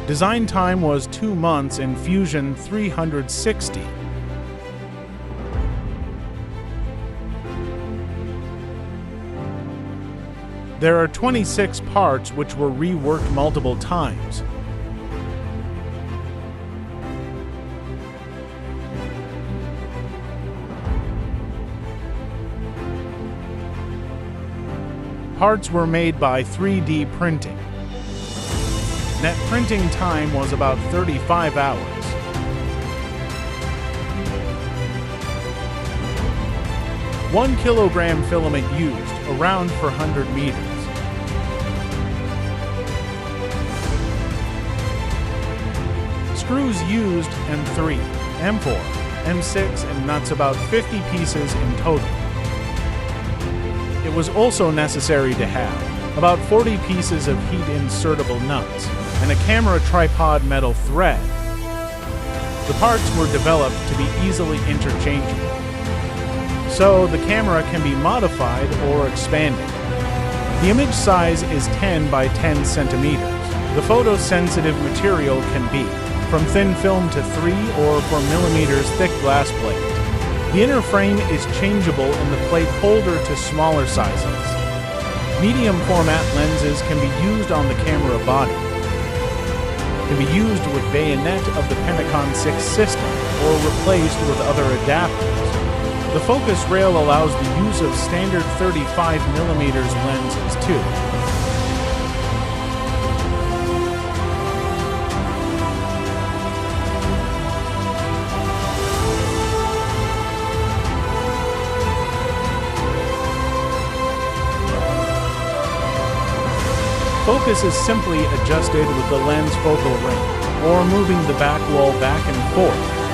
Design time was 2 months and Fusion 360. There are 26 parts which were reworked multiple times. Parts were made by 3D printing. Net printing time was about 35 hours. One kilogram filament used, around 400 meters. Screws used, M3, M4, M6, and nuts about 50 pieces in total. It was also necessary to have about 40 pieces of heat-insertable nuts and a camera tripod metal thread. The parts were developed to be easily interchangeable, so the camera can be modified or expanded. The image size is 10 by 10 centimeters. The photosensitive material can be from thin film to 3 or 4 millimeters thick glass plate. The inner frame is changeable in the plate holder to smaller sizes. Medium format lenses can be used on the camera body. Can be used with bayonet of the Penacon 6 system or replaced with other adapters. The focus rail allows the use of standard 35mm lenses too. Focus is simply adjusted with the lens focal ring, or moving the back wall back and forth.